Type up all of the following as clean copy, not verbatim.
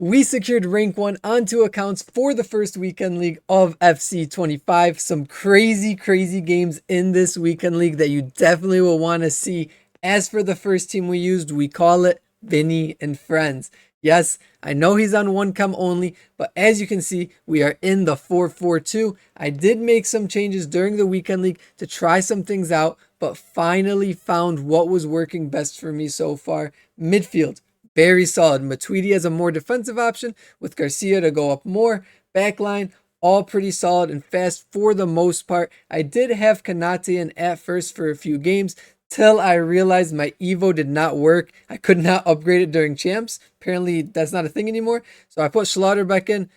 We secured rank 1 on 2 accounts for the first weekend league of FC25. Some crazy games in this weekend league that you definitely will want to see. As for the first team we used, we call it Vinny and Friends. Yes, I know he's on 1 cam only, but as you can see, we are in the 4-4-2. I did make some changes during the weekend league to try some things out, but finally found what was working best for me so far. Midfield, very solid. Matuidi as a more defensive option with Garcia to go up more. Backline, all pretty solid and fast for the most part. I did have Kanate in at first for a few games till I realized my Evo did not work. I could not upgrade it during champs. Apparently that's not a thing anymore. So I put Schlotterbeck in,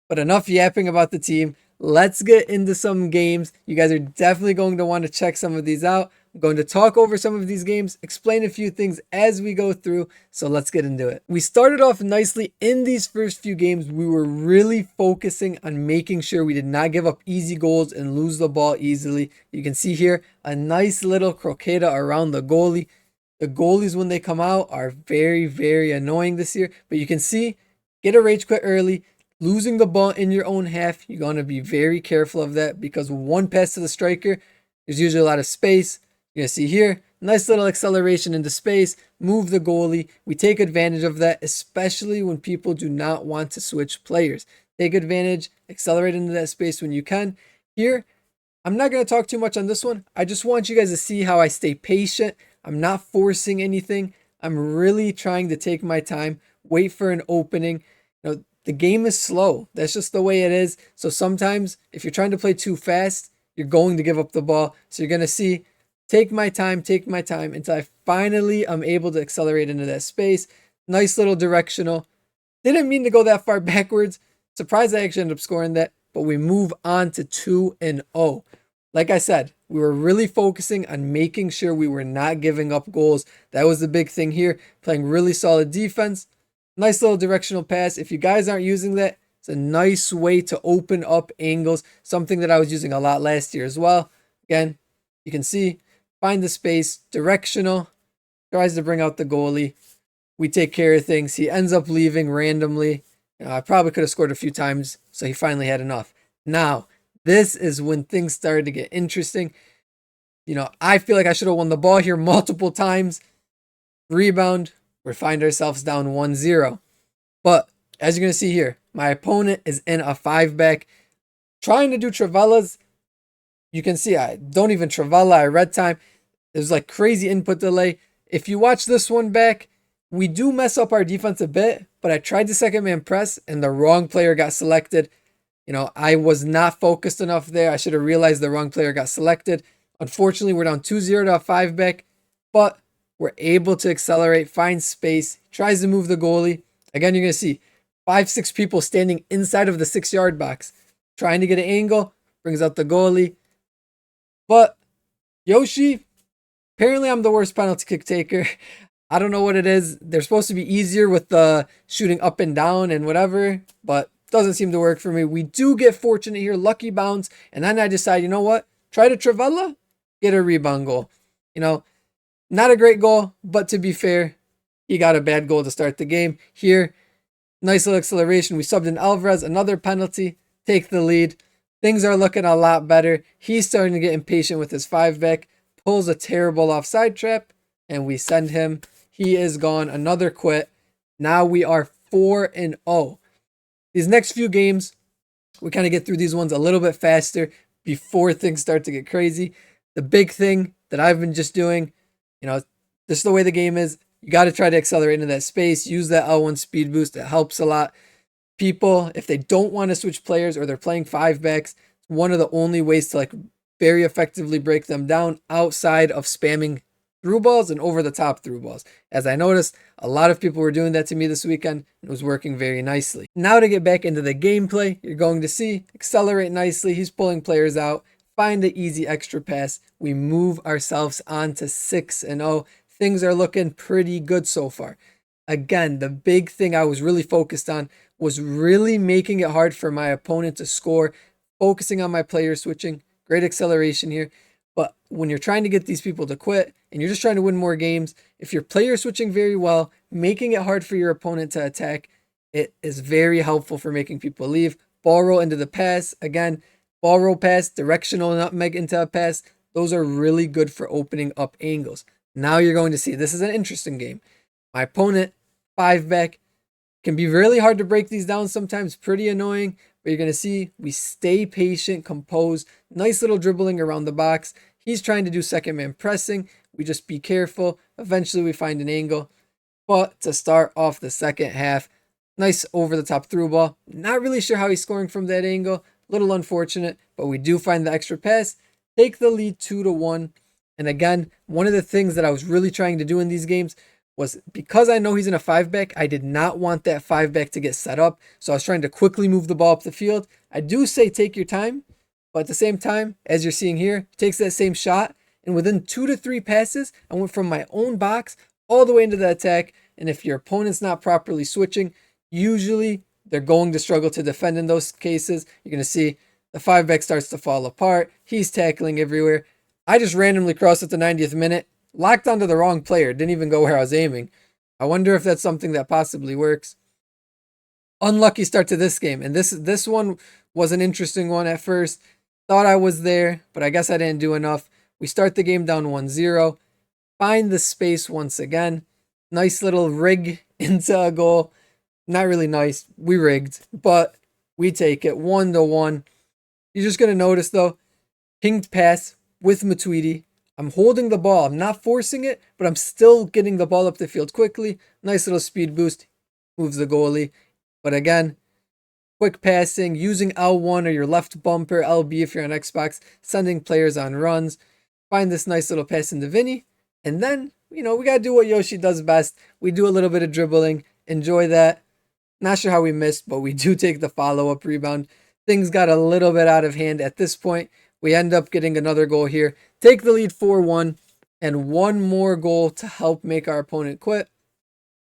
but enough yapping about the team. Let's get into some games. You guys are definitely going to want to check some of these out. I'm going to talk over some of these games, explain a few things as we go through, so let's get into it. We started off nicely in these first few games. We were really focusing on making sure we did not give up easy goals and lose the ball easily. You can see here a nice little croqueta around the goalie. The goalies, when they come out, are very annoying this year, but you can see, get a rage quit early. Losing the ball in your own half, you're going to be very careful of that because one pass to the striker, there's usually a lot of space. You're going to see here, nice little acceleration into space, move the goalie. We take advantage of that, especially when people do not want to switch players. Take advantage, accelerate into that space when you can. Here, I'm not going to talk too much on this one. I just want you guys to see how I stay patient. I'm not forcing anything. I'm really trying to take my time, wait for an opening. The game is slow. That's just the way it is. So sometimes if you're trying to play too fast, you're going to give up the ball. So you're going to see, take my time until I finally am able to accelerate into that space. Nice little directional. Didn't mean to go that far backwards. Surprised I actually ended up scoring that. But we move on to 2-0. Like I said, we were really focusing on making sure we were not giving up goals. That was the big thing here. Playing really solid defense. Nice little directional pass. If you guys aren't using that, it's a nice way to open up angles. Something that I was using a lot last year as well. Again, you can see, find the space, directional, tries to bring out the goalie. We take care of things. He ends up leaving randomly. I probably could have scored a few times, so he finally had enough. Now, this is when things started to get interesting. I feel like I should have won the ball here multiple times. Rebound. We find ourselves down 1-0. But as you're going to see here, my opponent is in a 5-back. Trying to do Travella's. You can see I don't even Travella. I read time. There's like crazy input delay. If you watch this one back, we do mess up our defense a bit, but I tried the second man press and the wrong player got selected. I was not focused enough there. I should have realized the wrong player got selected. Unfortunately, we're down 2-0 to a 5-back, but we're able to accelerate, find space, tries to move the goalie. Again, you're going to see 5-6 people standing inside of the 6-yard box, trying to get an angle, brings out the goalie. But Yoshi, apparently I'm the worst penalty kick taker. I don't know what it is. They're supposed to be easier with the shooting up and down and whatever, but doesn't seem to work for me. We do get fortunate here, lucky bounce, and then I decide, you know what? Try to Travella, get a rebound goal. Not a great goal, but to be fair, he got a bad goal to start the game. Here, nice little acceleration. We subbed in Alvarez, another penalty, take the lead. Things are looking a lot better. He's starting to get impatient with his 5-back, pulls a terrible offside trap, and we send him. He is gone. Another quit. Now we are 4-0. These next few games, we kind of get through these ones a little bit faster before things start to get crazy. The big thing that I've been just doing, this is the way the game is. You got to try to accelerate into that space. Use that L1 speed boost. It helps a lot. People, if they don't want to switch players or they're playing 5-backs, it's one of the only ways to very effectively break them down outside of spamming through balls and over the top through balls. As I noticed, a lot of people were doing that to me this weekend. It was working very nicely. Now to get back into the gameplay, you're going to see accelerate nicely. He's pulling players out. Find the easy extra pass. We move ourselves on to 6-0. Things are looking pretty good so far. Again, the big thing I was really focused on was really making it hard for my opponent to score, focusing on my player switching. Great acceleration here. But when you're trying to get these people to quit and you're just trying to win more games, if you're player switching very well, making it hard for your opponent to attack, It is very helpful for making people leave. Ball roll into the pass. Again, ball roll pass, directional nutmeg into a pass. Those are really good for opening up angles. Now you're going to see, this is an interesting game. My opponent, 5-back, can be really hard to break these down sometimes, pretty annoying, but you're going to see we stay patient, composed, nice little dribbling around the box. He's trying to do second man pressing. We just be careful. Eventually we find an angle. But to start off the second half, nice over the top through ball. Not really sure how he's scoring from that angle. Little unfortunate, but we do find the extra pass. Take the lead 2-1. And again, one of the things that I was really trying to do in these games was, because I know he's in a 5-back, I did not want that 5-back to get set up. So I was trying to quickly move the ball up the field. I do say take your time, but at the same time, as you're seeing here, takes that same shot. And within 2 to 3 passes, I went from my own box all the way into the attack. And if your opponent's not properly switching, usually they're going to struggle to defend in those cases. You're going to see the 5-back starts to fall apart. He's tackling everywhere. I just randomly crossed at the 90th minute, locked onto the wrong player, didn't even go where I was aiming. I wonder if that's something that possibly works. Unlucky start to this game. And this one was an interesting one at first. Thought I was there, but I guess I didn't do enough. We start the game down 1-0. Find the space once again. Nice little rig into a goal. Not really nice. We rigged, but we take it 1-1. You're just going to notice, though, pinged pass with Matuidi. I'm holding the ball. I'm not forcing it, but I'm still getting the ball up the field quickly. Nice little speed boost. Moves the goalie. But again, quick passing, using L1 or your left bumper, LB if you're on Xbox, sending players on runs. Find this nice little pass into Vinny. And then, we got to do what Yoshi does best. We do a little bit of dribbling. Enjoy that. Not sure how we missed, but we do take the follow-up rebound. Things got a little bit out of hand at this point. We end up getting another goal here. Take the lead 4-1, and one more goal to help make our opponent quit.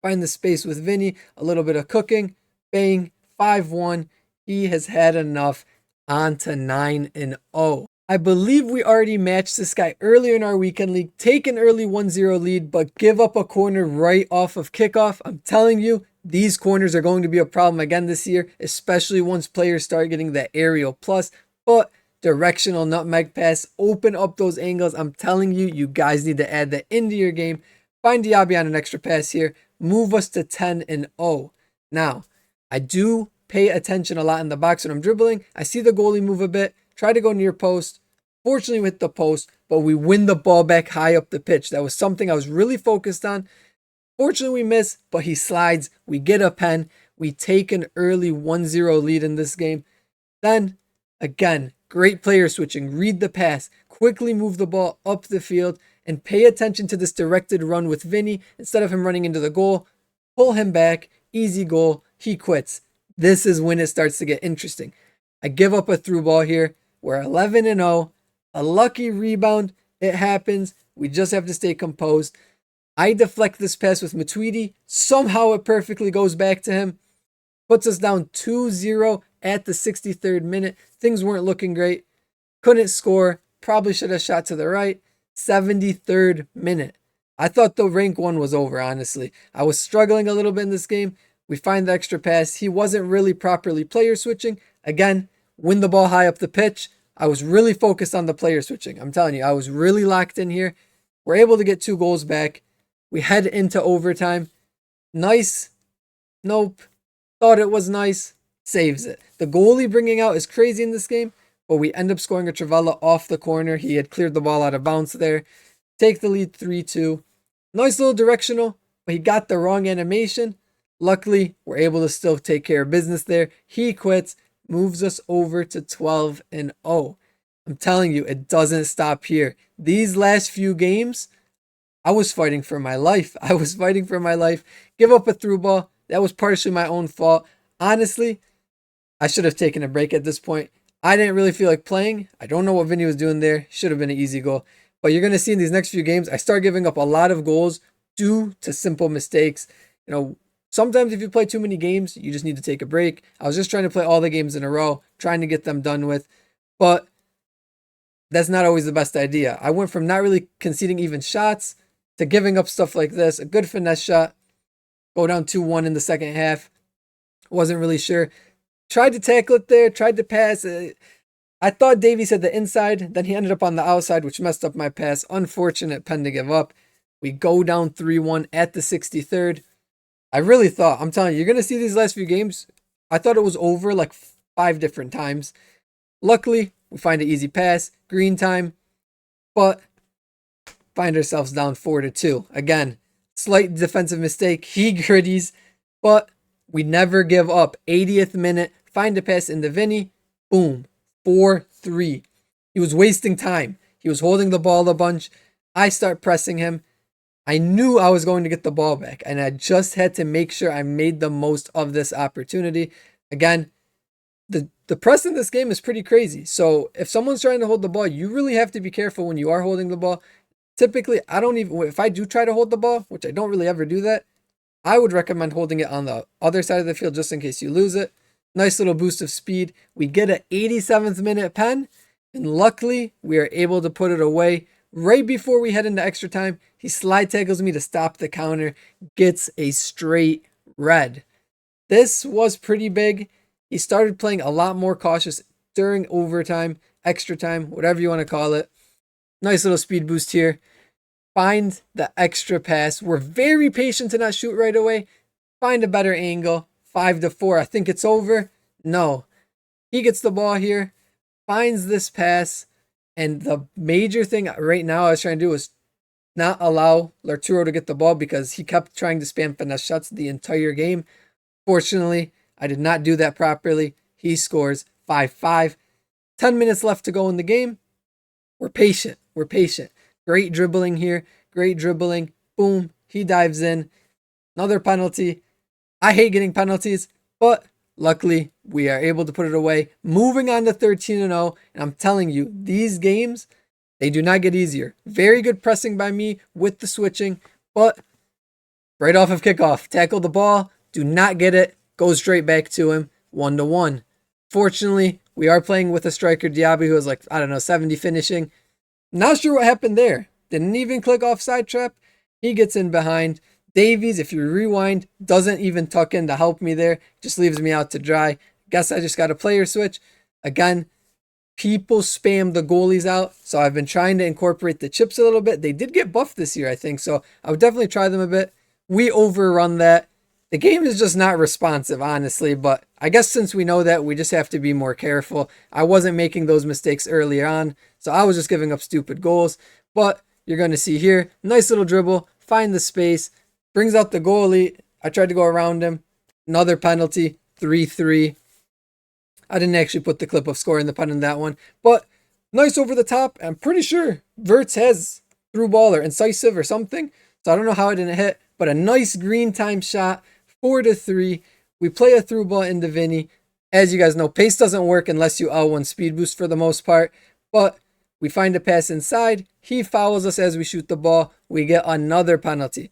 Find the space with Vinny, a little bit of cooking. Bang, 5-1. He has had enough. On to 9-0. I believe we already matched this guy earlier in our weekend league. Take an early 1-0 lead, but give up a corner right off of kickoff. I'm telling you, these corners are going to be a problem again this year, especially once players start getting that aerial plus. But directional nutmeg pass, open up those angles. I'm telling you, you guys need to add that into your game. Find Diaby on an extra pass here. Move us to 10-0. Now, I do pay attention a lot in the box when I'm dribbling. I see the goalie move a bit. Try to go near post. Fortunately, we hit the post, but we win the ball back high up the pitch. That was something I was really focused on. Fortunately, we miss, but he slides. We get a pen. We take an early 1-0 lead in this game. Then, again, great player switching. Read the pass. Quickly move the ball up the field and pay attention to this directed run with Vinny. Instead of him running into the goal, pull him back. Easy goal. He quits. This is when it starts to get interesting. I give up a through ball here. We're 11-0. A lucky rebound. It happens. We just have to stay composed. I deflect this pass with Matuidi. Somehow it perfectly goes back to him. Puts us down 2-0 at the 63rd minute. Things weren't looking great. Couldn't score. Probably should have shot to the right. 73rd minute. I thought the rank 1 was over, honestly. I was struggling a little bit in this game. We find the extra pass. He wasn't really properly player switching. Again, win the ball high up the pitch. I was really focused on the player switching. I'm telling you, I was really locked in here. We're able to get 2 goals back. We head into overtime. Nice. Nope. Thought it was nice. Saves it. The goalie bringing out is crazy in this game, but we end up scoring a Trivella off the corner. He had cleared the ball out of bounds there. Take the lead 3-2. Nice little directional, but he got the wrong animation. Luckily, we're able to still take care of business there. He quits. Moves us over to 12-0. I'm telling you, it doesn't stop here. These last few games, I was fighting for my life. Give up a through ball. That was partially my own fault. Honestly, I should have taken a break at this point. I didn't really feel like playing. I don't know what Vinny was doing there. Should have been an easy goal. But you're going to see in these next few games, I start giving up a lot of goals due to simple mistakes. Sometimes if you play too many games, you just need to take a break. I was just trying to play all the games in a row, trying to get them done with. But that's not always the best idea. I went from not really conceding even shots to giving up stuff like this. A good finesse shot. Go down 2-1 in the second half. Wasn't really sure. Tried to tackle it there, tried to pass. I thought Davies had the inside, then he ended up on the outside, which messed up my pass. Unfortunate pen to give up. We go down 3-1 at the 63rd. I really thought, I'm telling you, you're going to see these last few games. I thought it was over like 5 different times. Luckily, we find an easy pass, green time, but find ourselves down 4-2. Again, slight defensive mistake. He gritties, but we never give up. 80th minute, find a pass into Vinny. Boom, 4-3. He was wasting time. He was holding the ball a bunch. I start pressing him. I knew I was going to get the ball back, and I just had to make sure I made the most of this opportunity. Again, the press in this game is pretty crazy. So if someone's trying to hold the ball, you really have to be careful when you are holding the ball. Typically, I don't even, if I do try to hold the ball, which I don't really ever do that, I would recommend holding it on the other side of the field just in case you lose it. Nice little boost of speed. We get an 87th minute pen, and luckily we are able to put it away. Right before we head into extra time, he slide tackles me to stop the counter, gets a straight red. This was pretty big. He started playing a lot more cautious during overtime, extra time, whatever you want to call it. Nice little speed boost here. Find the extra pass. We're very patient to not shoot right away. Find a better angle. 5-4. I think it's over. No. He gets the ball here. Finds this pass. And the major thing right now I was trying to do was not allow Larturo to get the ball because he kept trying to spam finesse shots the entire game. Fortunately, I did not do that properly. He scores 5-5. 10 minutes left to go in the game. We're patient. We're patient. Great dribbling here. Great dribbling. Boom. He dives in. Another penalty. I hate getting penalties, but luckily we are able to put it away. Moving on to 13-0. And I'm telling you, these games, they do not get easier. Very good pressing by me with the switching, but right off of kickoff, tackle the ball, do not get it, go straight back to him, 1-1. Fortunately, we are playing with a striker, Diaby, who has like, 70 finishing. Not sure what happened there. Didn't even click offside trap. He gets in behind. Davies, if you rewind, doesn't even tuck in to help me there. Just leaves me out to dry. Guess I just got a player switch. Again, people spam the goalies out, so I've been trying to incorporate the chips a little bit. They did get buffed this year, I think, so I would definitely try them a bit. We overrun that. The game is just not responsive, honestly, but I guess since we know that, we just have to be more careful. I wasn't making those mistakes earlier on, so I was just giving up stupid goals. But you're going to see here, nice little dribble, find the space, brings out the goalie. I tried to go around him. Another penalty, 3-3. I didn't actually put the clip of scoring the pen in that one, but nice over the top. I'm pretty sure Verts has through ball or incisive or something, so I don't know how it didn't hit, but a nice green time shot. 4-3. We play a through ball into Vinny. As you guys know, pace doesn't work unless you L1 speed boost for the most part. But we find a pass inside. He fouls us as we shoot the ball. We get another penalty.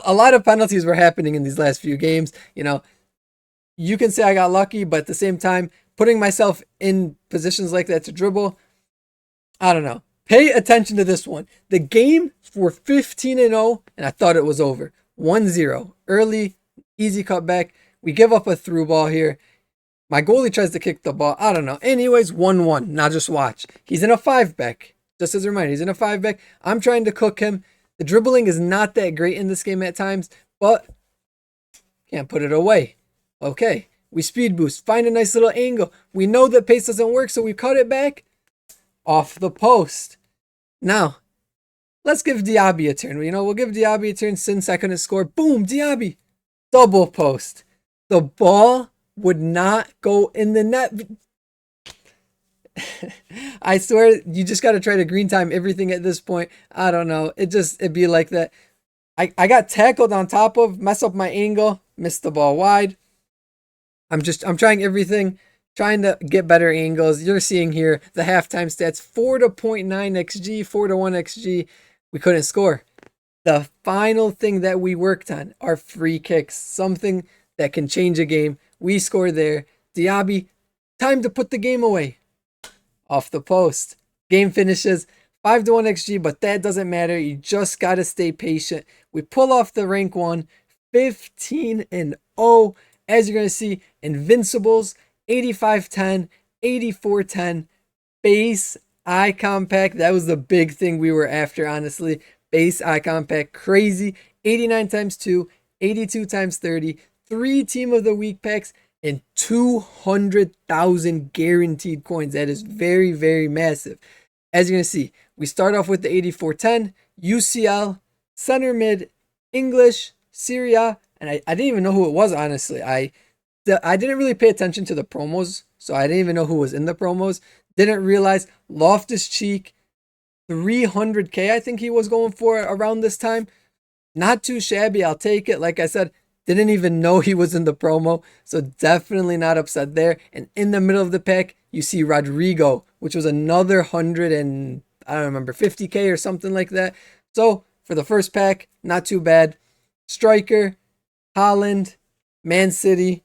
A lot of penalties were happening in these last few games. You can say I got lucky, but at the same time, putting myself in positions like that to dribble, I don't know. Pay attention to this one. The game for 15-0, and I thought it was over. 1-0. Early, easy cutback. We give up a through ball here. My goalie tries to kick the ball. I don't know. Anyways, 1-1. Now just watch. He's in a 5-back. Just as a reminder, he's in a 5-back. I'm trying to cook him. The dribbling is not that great in this game at times, but can't put it away. Okay, we speed boost. Find a nice little angle. We know that pace doesn't work, so we cut it back off the post. Now, let's give Diaby a turn. We'll give Diaby a turn since I couldn't score. Boom, Diaby. Double post. The ball would not go in the net. I swear, you just got to try to green time everything at this point. I don't know. It'd be like that. I got tackled on top of, mess up my angle, missed the ball wide. I'm trying everything, trying to get better angles. You're seeing here the halftime stats, 4.9 XG, 4-1 XG. We couldn't score. The final thing that we worked on are free kicks, something that can change a game. We score there. Diaby, time to put the game away. Off the post. Game finishes 5-1 XG, but that doesn't matter. You just got to stay patient. We pull off the rank 1, 15-0, as you're going to see, Invincibles, 8510, 8410, base icon pack. That was the big thing we were after, honestly. Base icon pack, crazy. 89 times 2, 82 times 30, 3 team of the week packs, and 200,000 guaranteed coins. That is very, very massive. As you're going to see, we start off with the 8410, UCL, center mid, English, Syria, and I didn't even know who it was, honestly. I didn't really pay attention to the promos, so I didn't even know who was in the promos. Didn't realize Loftus-Cheek, 300K I think he was going for around this time. Not too shabby, I'll take it. Like I said, didn't even know he was in the promo, so definitely not upset there. And in the middle of the pack, you see Rodrigo, which was another 100 and, I don't remember, 50K or something like that. So for the first pack, not too bad. Striker, Holland, Man City,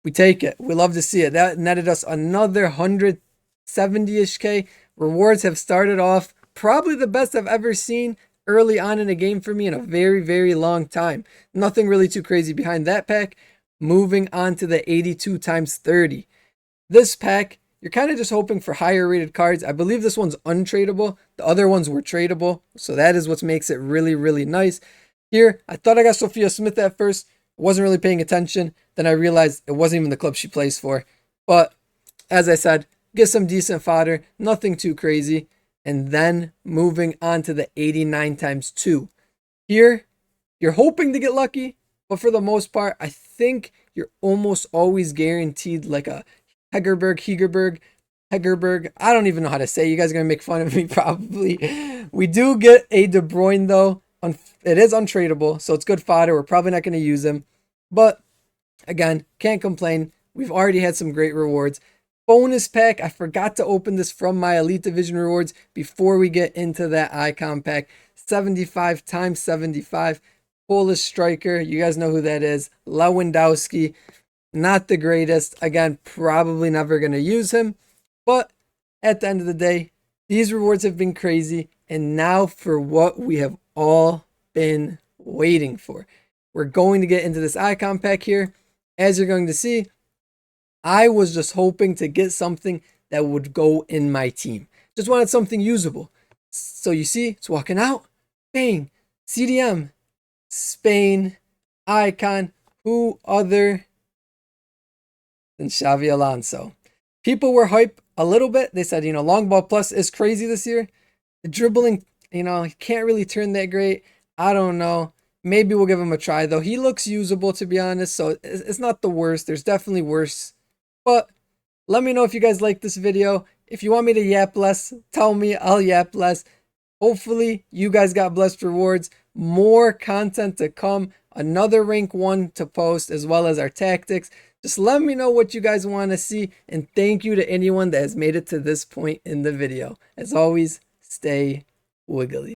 we take it. We love to see it. That netted us another 170-ish K. Rewards have started off probably the best I've ever seen early on in a game for me in a very, very long time. Nothing really too crazy behind that pack. Moving on to the 82 times 30. This pack, you're kind of just hoping for higher rated cards. I believe this one's untradeable. The other ones were tradable. So that is what makes it really, really nice. Here, I thought I got Sophia Smith at first. Wasn't really paying attention. Then I realized it wasn't even the club she plays for. But as I said, get some decent fodder. Nothing too crazy. And then moving on to the 89 times 2. Here, you're hoping to get lucky. But for the most part, I think you're almost always guaranteed like a Hegerberg. I don't even know how to say it. You guys are going to make fun of me probably. We do get a De Bruyne though. It is untradeable, so it's good fodder. We're probably not going to use him. But again, can't complain. We've already had some great rewards. Bonus pack. I forgot to open this from my Elite Division rewards before we get into that icon pack. 75 times 75. Polish striker. You guys know who that is. Lewandowski. Not the greatest. Again, probably never going to use him. But at the end of the day, these rewards have been crazy. And now for what we have all been waiting for. We're going to get into this icon pack here. As you're going to see, I was just hoping to get something that would go in my team. Just wanted something usable. So you see, it's walking out. Bang. CDM. Spain. Icon. Who other than Xavi Alonso? People were hyped a little bit. They said, long ball plus is crazy this year. The dribbling, he can't really turn that great. I don't know. Maybe we'll give him a try, though. He looks usable, to be honest, so it's not the worst. There's definitely worse. But let me know if you guys like this video. If you want me to yap less, tell me. I'll yap less. Hopefully, you guys got blessed rewards. More content to come. Another rank 1 to post, as well as our tactics. Just let me know what you guys want to see. And thank you to anyone that has made it to this point in the video. As always, stay wiggly.